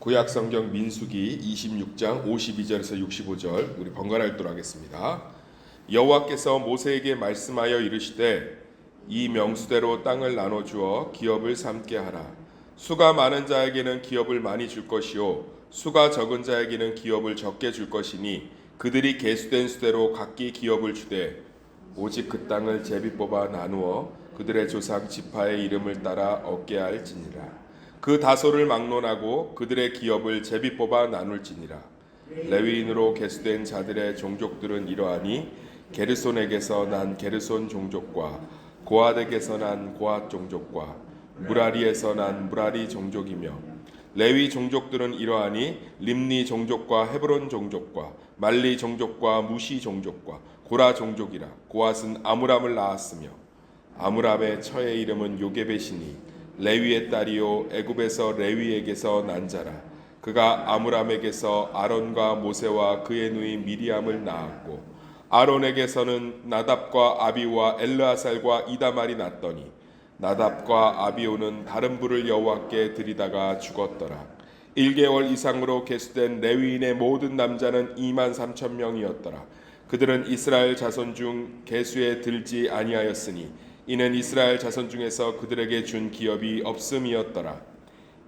구약 성경 민수기 26장 52절에서 65절 우리 번갈아 읽도록 하겠습니다. 여호와께서 모세에게 말씀하여 이르시되 이 명수대로 땅을 나눠 주어 기업을 삼게 하라. 수가 많은 자에게는 기업을 많이 줄 것이요 수가 적은 자에게는 기업을 적게 줄 것이니 그들이 계수된 수대로 각기 기업을 주되 오직 그 땅을 제비 뽑아 나누어 그들의 조상 지파의 이름을 따라 얻게 할지니라. 그 다소를 막론하고 그들의 기업을 제비 뽑아 나눌지니라. 레위인으로 계수된 자들의 종족들은 이러하니 게르손에게서 난 게르손 종족과 고핫에게서 난 고핫 종족과 무라리에서 난 무라리 종족이며 레위 종족들은 이러하니 림니 종족과 헤브론 종족과 말리 종족과 무시 종족과 고라 종족이라. 고핫은 아므람을 낳았으며 아므람의 처의 이름은 요게벳이니 레위의 딸이요 애굽에서 레위에게서 난 자라. 그가 아므람에게서 아론과 모세와 그의 누이 미리암을 낳았고 아론에게서는 나답과 아비오와 엘르아살과 이다말이 났더니 나답과 아비오는 다른 불을 여호와께 드리다가 죽었더라. 1개월 이상으로 계수된 레위인의 모든 남자는 2만 3천 명이었더라. 그들은 이스라엘 자손 중 계수에 들지 아니하였으니 이는 이스라엘 자손 중에서 그들에게 준 기업이 없음이었더라.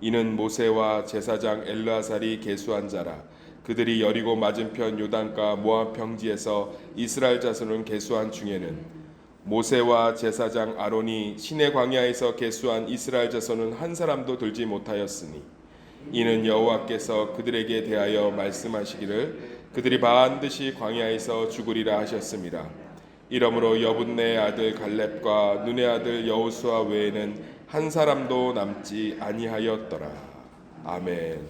이는 모세와 제사장 엘르아살이 계수한 자라. 그들이 여리고 맞은편 요단가 모압 평지에서 이스라엘 자손을 계수한 중에는 모세와 제사장 아론이 시내 광야에서 계수한 이스라엘 자손은 한 사람도 들지 못하였으니 이는 여호와께서 그들에게 대하여 말씀하시기를 그들이 반드시 광야에서 죽으리라 하셨습니다. 이러므로 여분네 아들 갈렙과 눈의 아들 여호수아 외에는 한 사람도 남지 아니하였더라. 아멘.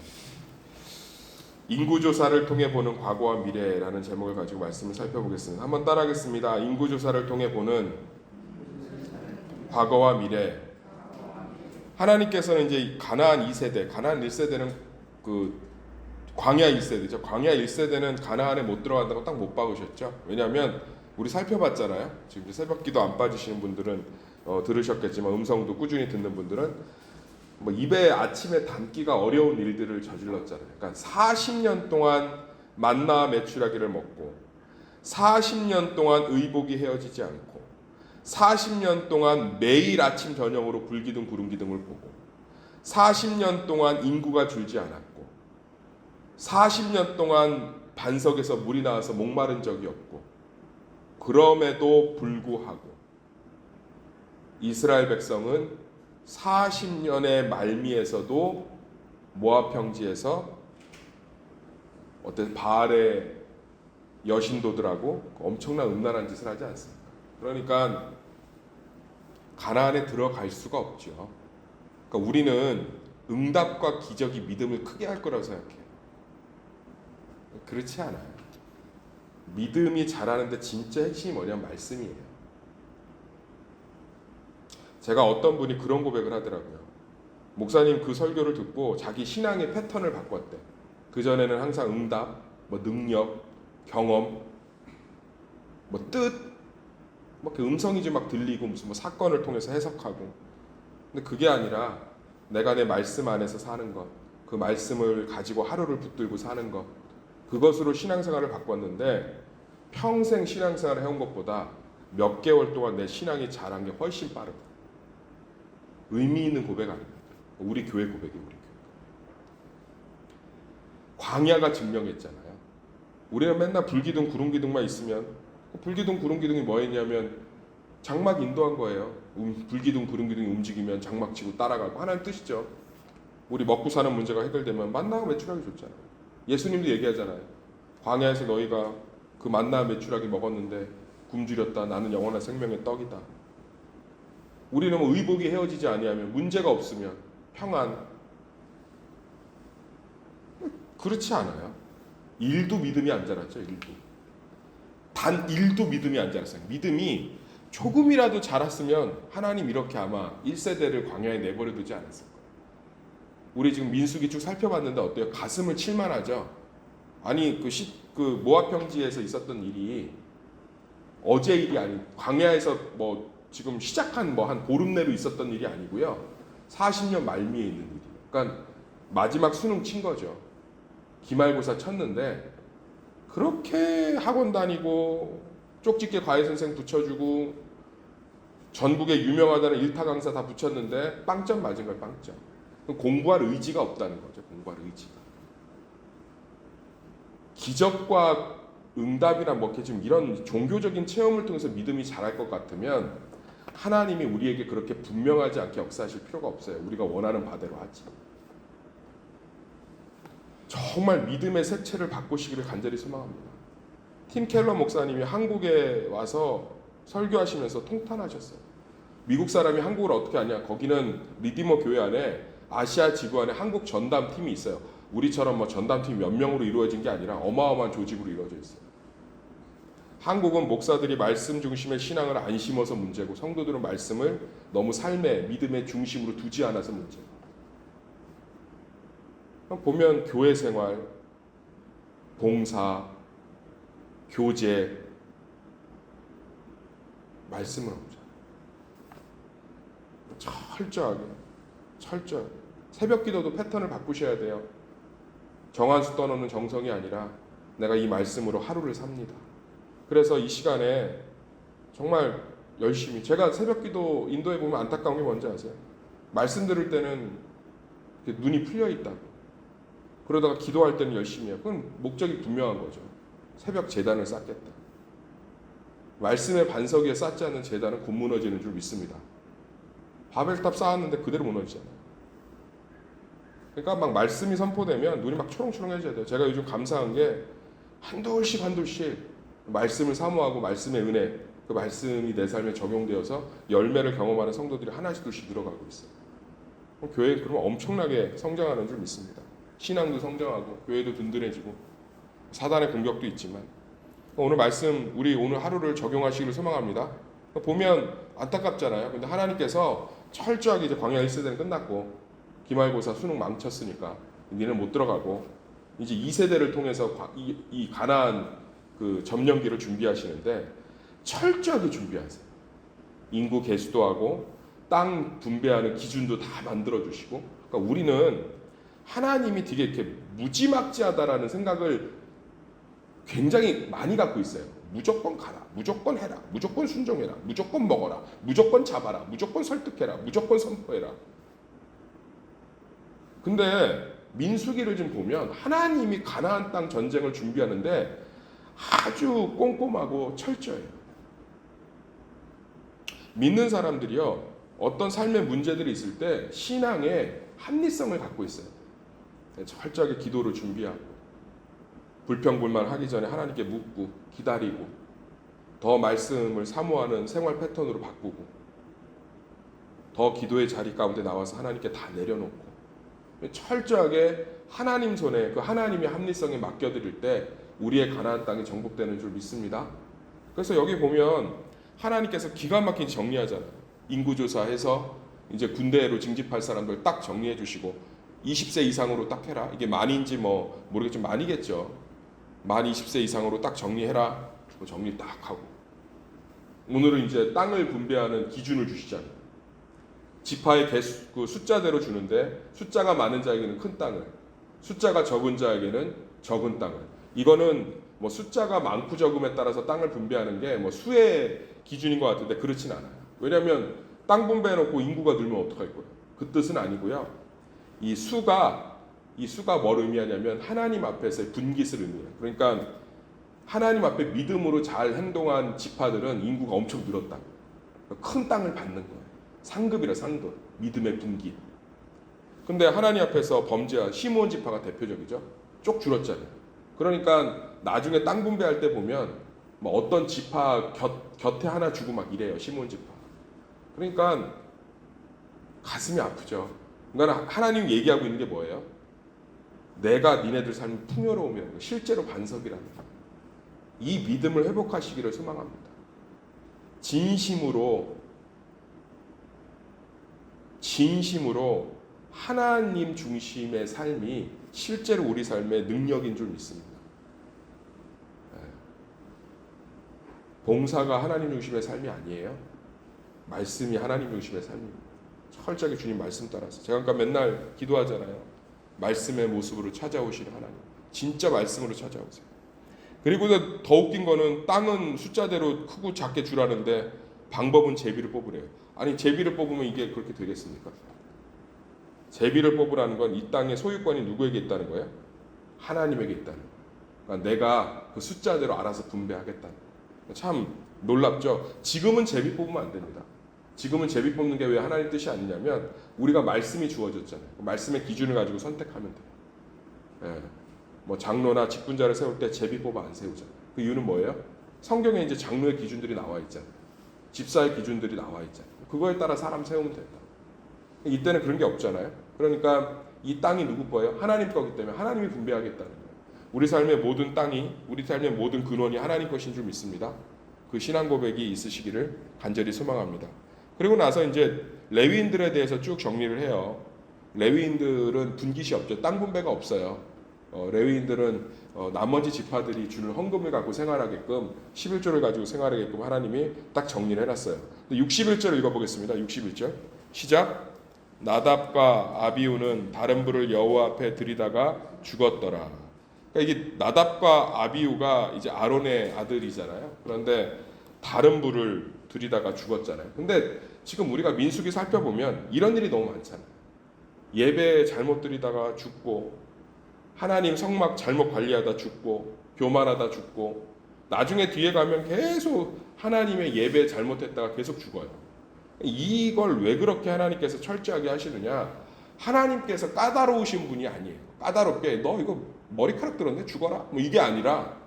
인구조사를 통해 보는 과거와 미래라는 제목을 가지고 말씀을 살펴보겠습니다. 한번 따라하겠습니다. 인구조사를 통해 보는 과거와 미래. 하나님께서는 이제 가나안 2세대, 가나안 1세대는 그 광야 1세대죠. 광야 1세대는 가나안에 못 들어간다고 딱 못 박으셨죠. 왜냐하면 우리 살펴봤잖아요. 지금 새벽기도 안 빠지시는 분들은 들으셨겠지만 음성도 꾸준히 듣는 분들은 뭐 입에 아침에 담기가 어려운 일들을 저질렀잖아요. 그러니까 40년 동안 만나 메추라기를 먹고 40년 동안 의복이 헤어지지 않고 40년 동안 매일 아침 저녁으로 불기둥 구름기둥을 보고 40년 동안 인구가 줄지 않았고 40년 동안 반석에서 물이 나와서 목마른 적이 없고 그럼에도 불구하고 이스라엘 백성은 40년의 말미에서도 모압 평지에서 어떤 바알의 여신도들하고 엄청난 음란한 짓을 하지 않습니까? 그러니까 가나안에 들어갈 수가 없죠. 그러니까 우리는 응답과 기적이 믿음을 크게 할 거라고 생각해요. 그렇지 않아요. 믿음이 자라는데 진짜 핵심이 뭐냐면 말씀이에요. 제가 어떤 분이 그런 고백을 하더라고요. 목사님 그 설교를 듣고 자기 신앙의 패턴을 바꿨대. 그전에는 항상 응답, 뭐 능력, 경험, 뭐 뜻, 뭐 그 음성이지 막 들리고 무슨 뭐 사건을 통해서 해석하고. 근데 그게 아니라 내가 내 말씀 안에서 사는 것, 그 말씀을 가지고 하루를 붙들고 사는 것, 그것으로 신앙생활을 바꿨는데 평생 신앙생활을 해온 것보다 몇 개월 동안 내 신앙이 자란 게 훨씬 빠르다. 의미 있는 고백 아닙니다. 우리 교회 고백이 우리 교회. 광야가 증명했잖아요. 우리는 맨날 불기둥 구름기둥만 있으면 불기둥 구름기둥이 뭐였냐면 장막 인도한 거예요. 불기둥 구름기둥이 움직이면 장막 치고 따라가고 하나님 뜻이죠. 우리 먹고 사는 문제가 해결되면 만나고 메추라기 줬잖아요. 예수님도 얘기하잖아요. 광야에서 너희가 그 만나 메추라기 먹었는데 굶주렸다. 나는 영원한 생명의 떡이다. 우리는 뭐 의복이 헤어지지 아니하면 문제가 없으면 평안. 그렇지 않아요. 일도 믿음이 안 자랐죠. 일도. 단 일도 믿음이 안 자랐어요. 믿음이 조금이라도 자랐으면 하나님 이렇게 아마 1세대를 광야에 내버려 두지 않았을 거예요. 우리 지금 민수기 쭉 살펴봤는데 어때요? 가슴을 칠만하죠. 아니 그 모압 평지에서 있었던 일이 어제 일이 아니 광야에서 뭐 지금 시작한 뭐 한 보름 내로 있었던 일이 아니고요. 40년 말미에 있는 일이에요. 그러니까 마지막 수능 친 거죠. 기말고사 쳤는데 그렇게 학원 다니고 쪽집게 과외 선생 붙여주고 전국에 유명하다는 일타 강사 다 붙였는데 빵점 맞은 거예요. 빵점. 공부할 의지가 없다는 거죠. 공부할 의지가. 기적과 응답이나 뭐 이렇게 좀 이런 종교적인 체험을 통해서 믿음이 자랄 것 같으면 하나님이 우리에게 그렇게 분명하지 않게 역사하실 필요가 없어요. 우리가 원하는 바대로 하지. 정말 믿음의 색채를 바꾸시기를 간절히 소망합니다. 팀 켈러 목사님이 한국에 와서 설교하시면서 통탄하셨어요. 미국 사람이 한국을 어떻게 아냐? 거기는 리디머 교회 안에 아시아 지부 안에 한국 전담 팀이 있어요. 우리처럼 뭐 전담 팀 몇 명으로 이루어진 게 아니라 어마어마한 조직으로 이루어져 있어요. 한국은 목사들이 말씀 중심의 신앙을 안 심어서 문제고 성도들은 말씀을 너무 삶의 믿음의 중심으로 두지 않아서 문제고. 보면 교회 생활, 봉사, 교제, 말씀은 없잖아요. 철저하게. 새벽 기도도 패턴을 바꾸셔야 돼요. 정한수 떠놓는 정성이 아니라 내가 이 말씀으로 하루를 삽니다. 그래서 이 시간에 정말 열심히, 제가 새벽 기도 인도에 보면 안타까운 게 뭔지 아세요? 말씀 들을 때는 눈이 풀려 있다고. 그러다가 기도할 때는 열심히 해요. 그건 목적이 분명한 거죠. 새벽 제단을 쌓겠다. 말씀의 반석 위에 쌓지 않는 제단은 곧 무너지는 줄 믿습니다. 바벨탑 쌓았는데 그대로 무너지잖아요. 그러니까 막 말씀이 선포되면 눈이 막 초롱초롱해져야 돼요. 제가 요즘 감사한 게 한둘씩 말씀을 사모하고 말씀의 은혜, 그 말씀이 내 삶에 적용되어서 열매를 경험하는 성도들이 하나씩 둘씩 늘어가고 있어요. 교회 그러면 엄청나게 성장하는 줄 믿습니다. 신앙도 성장하고 교회도 든든해지고 사단의 공격도 있지만 오늘 말씀 우리 오늘 하루를 적용하시기를 소망합니다. 보면 안타깝잖아요. 근데 하나님께서 철저하게 이제 광야 1세대는 끝났고 기말고사 수능 망쳤으니까 니는 못 들어가고 이제 2세대를 통해서 이 가나안 그 점령기를 준비하시는데 철저하게 준비하세요. 인구 개수도 하고 땅 분배하는 기준도 다 만들어 주시고. 그러니까 우리는 하나님이 되게 이렇게 무지막지하다라는 생각을 굉장히 많이 갖고 있어요. 무조건 가라, 무조건 해라, 무조건 순종해라, 무조건 먹어라, 무조건 잡아라, 무조건 설득해라, 무조건 선포해라. 근데 민수기를 좀 보면 하나님이 가나안 땅 전쟁을 준비하는데 아주 꼼꼼하고 철저해요. 믿는 사람들이요, 어떤 삶의 문제들이 있을 때 신앙의 합리성을 갖고 있어요. 철저하게 기도를 준비하고 불평불만 하기 전에 하나님께 묻고 기다리고 더 말씀을 사모하는 생활 패턴으로 바꾸고 더 기도의 자리 가운데 나와서 하나님께 다 내려놓고 철저하게 하나님 손에 그 하나님의 합리성에 맡겨드릴 때 우리의 가나안 땅이 정복되는 줄 믿습니다. 그래서 여기 보면 하나님께서 기가 막히게 정리하잖아요. 인구조사해서 이제 군대로 징집할 사람들 딱 정리해 주시고 20세 이상으로 딱 해라. 이게 만인지 뭐 모르겠지만 만이겠죠. 만 20세 이상으로 딱 정리해라. 정리 딱 하고 오늘은 이제 땅을 분배하는 기준을 주시잖아요. 지파의 개수, 그 숫자대로 주는데 숫자가 많은 자에게는 큰 땅을, 숫자가 적은 자에게는 적은 땅을. 이거는 뭐 숫자가 많고 적음에 따라서 땅을 분배하는 게 뭐 수의 기준인 것 같은데 그렇진 않아요. 왜냐하면 땅 분배해놓고 인구가 늘면 어떡할 거예요? 그 뜻은 아니고요. 이 수가 뭘 의미하냐면 하나님 앞에서의 분깃을 의미해요. 그러니까 하나님 앞에 믿음으로 잘 행동한 지파들은 인구가 엄청 늘었다. 큰 땅을 받는 거예요. 상급이라 상급, 믿음의 분깃. 근데 하나님 앞에서 범죄한 시므온 지파가 대표적이죠. 쪽 줄었잖아요. 그러니까 나중에 땅 분배할 때 보면 뭐 어떤 지파 곁에 하나 주고 막 이래요. 시므온 지파. 그러니까 가슴이 아프죠. 그러니까 하나님 얘기하고 있는 게 뭐예요? 내가 니네들 삶이 풍요로움이라는 거, 실제로 반석이라는 거. 이 믿음을 회복하시기를 소망합니다. 진심으로 하나님 중심의 삶이 실제로 우리 삶의 능력인 줄 믿습니다. 봉사가 하나님 중심의 삶이 아니에요. 말씀이 하나님 중심의 삶입니다. 철저하게 주님 말씀 따라서. 제가 그러니까 맨날 기도하잖아요. 말씀의 모습으로 찾아오시는 하나님. 진짜 말씀으로 찾아오세요. 그리고 더 웃긴 거는 땅은 숫자대로 크고 작게 주라는데 방법은 제비를 뽑으래요. 아니 제비를 뽑으면 이게 그렇게 되겠습니까? 제비를 뽑으라는 건 이 땅의 소유권이 누구에게 있다는 거예요? 하나님에게 있다는 거예요. 그러니까 내가 그 숫자대로 알아서 분배하겠다는 거예요. 참 놀랍죠? 지금은 제비 뽑으면 안 됩니다. 지금은 제비 뽑는 게 왜 하나님 뜻이 아니냐면 우리가 말씀이 주어졌잖아요. 말씀의 기준을 가지고 선택하면 돼요. 예. 뭐 장로나 직분자를 세울 때 제비 뽑아 안 세우잖아요. 그 이유는 뭐예요? 성경에 이제 장로의 기준들이 나와 있잖아요. 집사의 기준들이 나와 있잖아요. 그거에 따라 사람 세우면 된다. 이때는 그런 게 없잖아요. 그러니까 이 땅이 누구 거예요? 하나님 거기 때문에 하나님이 분배하겠다는 거예요. 우리 삶의 모든 땅이, 우리 삶의 모든 근원이 하나님 것인 줄 믿습니다. 그 신앙 고백이 있으시기를 간절히 소망합니다. 그리고 나서 이제 레위인들에 대해서 쭉 정리를 해요. 레위인들은 분깃이 없죠. 땅 분배가 없어요. 레위인들은 나머지 지파들이 주는 헌금을 갖고 생활하게끔 11조를 가지고 생활하게끔 하나님이 딱 정리를 해놨어요. 61절 읽어보겠습니다. 61절 시작. 나답과 아비우는 다른 불을 여호와 앞에 들이다가 죽었더라. 그러니까 이게 나답과 아비우가 이제 아론의 아들이잖아요. 그런데 다른 불을 들이다가 죽었잖아요. 근데 지금 우리가 민수기 살펴보면 이런 일이 너무 많잖아요. 예배 잘못 드리다가 죽고, 하나님 성막 잘못 관리하다 죽고, 교만하다 죽고, 나중에 뒤에 가면 계속 하나님의 예배 잘못했다가 계속 죽어요. 이걸 왜 그렇게 하나님께서 철저하게 하시느냐? 하나님께서 까다로우신 분이 아니에요. 까다롭게 너 이거 머리카락 들었네 죽어라 뭐 이게 아니라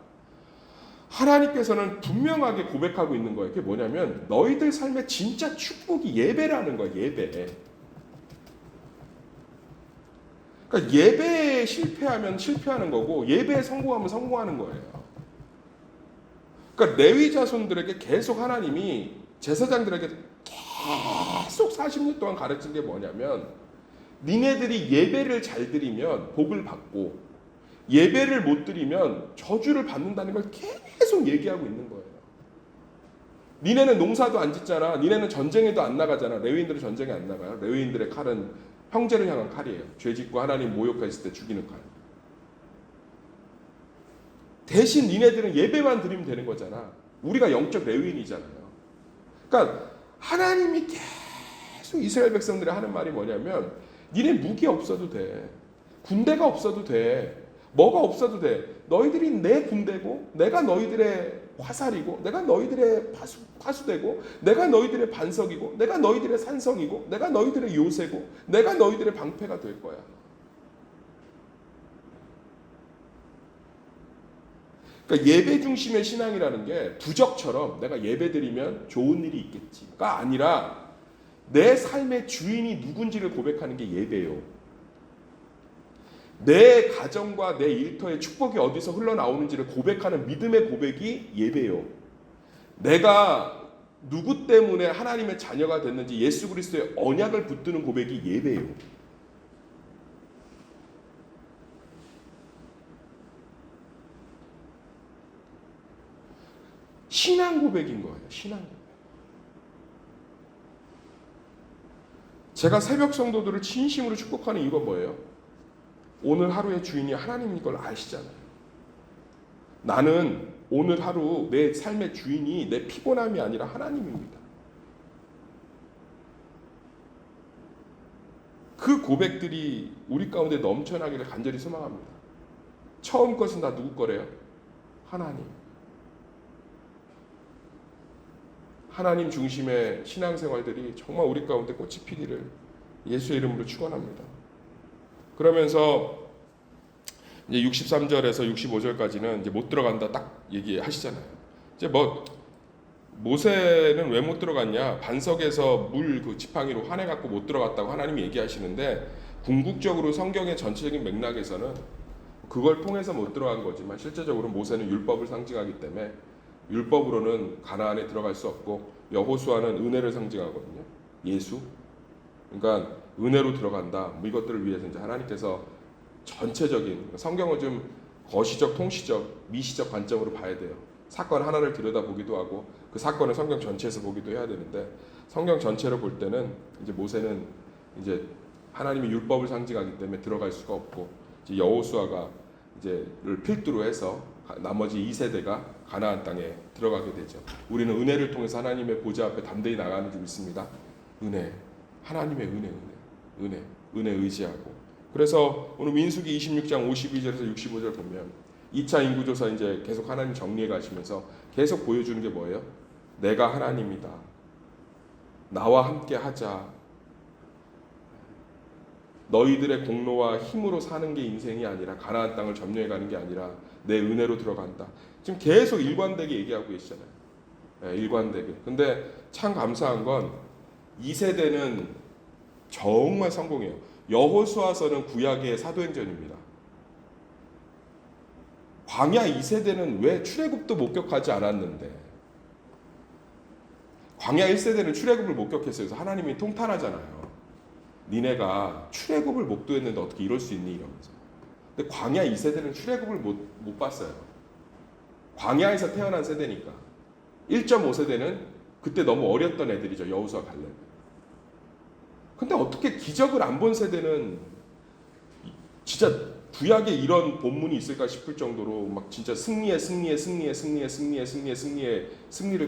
하나님께서는 분명하게 고백하고 있는 거예요. 그게 뭐냐면 너희들 삶의 진짜 축복이 예배라는 거예요. 예배. 그러니까 예배에 실패하면 실패하는 거고 예배에 성공하면 성공하는 거예요. 그러니까 레위 자손들에게 계속 하나님이 제사장들에게 계속 40년 동안 가르친 게 뭐냐면 니네들이 예배를 잘 드리면 복을 받고 예배를 못 드리면 저주를 받는다는 걸 계속 얘기하고 있는 거예요. 니네는 농사도 안 짓잖아. 니네는 전쟁에도 안 나가잖아. 레위인들은 전쟁에 안 나가요. 레위인들의 칼은 형제를 향한 칼이에요. 죄 짓고 하나님 모욕했을 때 죽이는 칼. 대신 니네들은 예배만 드리면 되는 거잖아. 우리가 영적 레위인이잖아요. 그러니까 하나님이 계속 이스라엘 백성들이 하는 말이 뭐냐면 니네 무기 없어도 돼. 군대가 없어도 돼. 뭐가 없어도 돼. 너희들이 내 군대고 내가 너희들의 화살이고 내가 너희들의 파수되고 내가 너희들의 반석이고 내가 너희들의 산성이고 내가 너희들의 요새고 내가 너희들의 방패가 될 거야. 그러니까 예배 중심의 신앙이라는 게 부적처럼 내가 예배 드리면 좋은 일이 있겠지가 아니라 내 삶의 주인이 누군지를 고백하는 게 예배예요. 내 가정과 내 일터의 축복이 어디서 흘러나오는지를 고백하는 믿음의 고백이 예배예요. 내가 누구 때문에 하나님의 자녀가 됐는지 예수 그리스도의 언약을 붙드는 고백이 예배예요. 신앙 고백인 거예요. 신앙 고백. 제가 새벽 성도들을 진심으로 축복하는 이유가 뭐예요? 오늘 하루의 주인이 하나님인 걸 아시잖아요. 나는 오늘 하루 내 삶의 주인이 내 피곤함이 아니라 하나님입니다. 그 고백들이 우리 가운데 넘쳐나기를 간절히 소망합니다. 처음 것은 다 누구 거래요? 하나님. 하나님 중심의 신앙생활들이 정말 우리 가운데 꽃이 피기를 예수의 이름으로 축원합니다. 그러면서 이제 63절에서 65절까지는 이제 못 들어간다 딱 얘기하시잖아요. 이제 뭐 모세는 왜 못 들어갔냐? 반석에서 물 그 지팡이로 화내 갖고 못 들어갔다고 하나님이 얘기하시는데 궁극적으로 성경의 전체적인 맥락에서는 그걸 통해서 못 들어간 거지만 실제적으로 모세는 율법을 상징하기 때문에 율법으로는 가나안에 들어갈 수 없고 여호수아는 은혜를 상징하거든요. 예수. 그러니까 은혜로 들어간다. 뭐 이것들을 위해서 이제 하나님께서 전체적인 성경을 좀 거시적, 통시적, 미시적 관점으로 봐야 돼요. 사건 하나를 들여다보기도 하고 그 사건을 성경 전체에서 보기도 해야 되는데 성경 전체로 볼 때는 이제 모세는 이제 하나님의 율법을 상징하기 때문에 들어갈 수가 없고 이제 여호수아가 이제를 필두로 해서 나머지 2세대가 가나안 땅에 들어가게 되죠. 우리는 은혜를 통해서 하나님의 보좌 앞에 담대히 나가는 줄 믿습니다. 은혜, 하나님의 은혜 의지하고. 그래서 오늘 민수기 26장 52절에서 65절 보면 2차 인구조사 이제 계속 하나님 정리해 가시면서 계속 보여주는 게 뭐예요? 내가 하나님이다. 나와 함께 하자. 너희들의 공로와 힘으로 사는 게 인생이 아니라 가나안 땅을 점령해 가는 게 아니라 내 은혜로 들어간다. 지금 계속 일관되게 얘기하고 계시잖아요. 일관되게. 근데 참 감사한 건 2세대는 정말 성공해요. 여호수아서는 구약의 사도행전입니다. 광야 2세대는 왜 출애굽도 목격하지 않았는데 광야 1세대는 출애굽을 목격했어요. 그래서 하나님이 통탄하잖아요. 니네가 출애굽을 목도했는데 어떻게 이럴 수 있니? 이러면서. 근데 광야 2세대는 출애굽을 못 봤어요. 광야에서 태어난 세대니까. 1.5세대는 그때 너무 어렸던 애들이죠. 여호수아 갈렙. 근데 어떻게 기적을 안 본 세대는 진짜 구약에 이런 본문이 있을까 싶을 정도로 막 진짜 승리를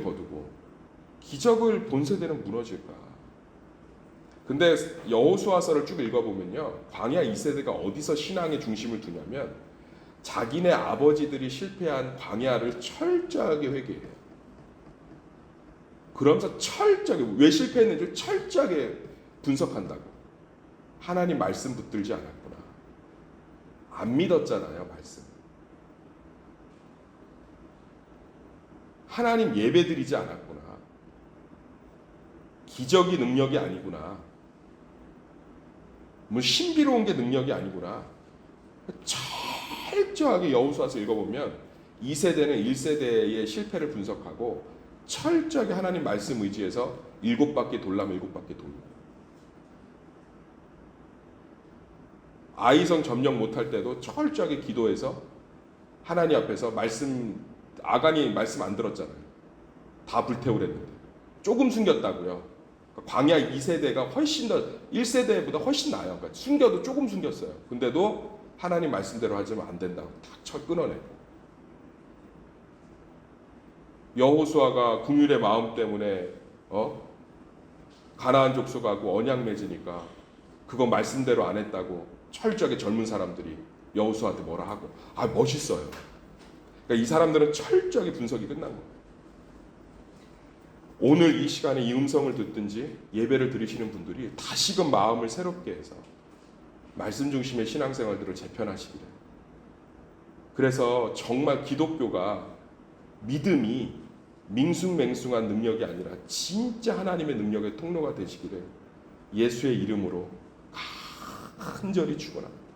거두고 기적을 본 세대는 무너질까? 근데 여호수아서를 쭉 읽어보면요, 광야 2세대가 어디서 신앙의 중심을 두냐면 자기네 아버지들이 실패한 광야를 철저하게 회개해요. 그러면서 철저하게 왜 실패했는지 철저하게 분석한다고. 하나님 말씀 붙들지 않았구나. 안 믿었잖아요, 말씀. 하나님 예배드리지 않았구나. 기적이 능력이 아니구나. 뭐 신비로운 게 능력이 아니구나. 철저하게 여호수아서 읽어보면 2세대는 1세대의 실패를 분석하고 철저하게 하나님 말씀 의지해서 7바퀴 돌라면 7바퀴 돌고, 아이성 점령 못할 때도 철저하게 기도해서 하나님 앞에서 아간이 말씀 안 들었잖아요. 다 불태우랬는데 조금 숨겼다고요. 광야 2세대가 훨씬 더 1세대보다 훨씬 나아요. 그러니까 숨겨도 조금 숨겼어요. 근데도 하나님 말씀대로 하지면 안 된다고 탁 끊어내고. 여호수아가 긍휼의 마음 때문에 가나안 족속하고 언약 맺으니까 그거 말씀대로 안 했다고 철저하게 젊은 사람들이 여호수아한테 뭐라 하고, 멋있어요. 그러니까 이 사람들은 철저하게 분석이 끝난 거예요. 오늘 이 시간에 이 음성을 듣든지 예배를 드리시는 분들이 다시금 마음을 새롭게 해서 말씀 중심의 신앙생활들을 재편하시기를. 그래서 정말 기독교가 믿음이 밍숭맹숭한 능력이 아니라 진짜 하나님의 능력의 통로가 되시기를 예수의 이름으로 간절히 축원합니다.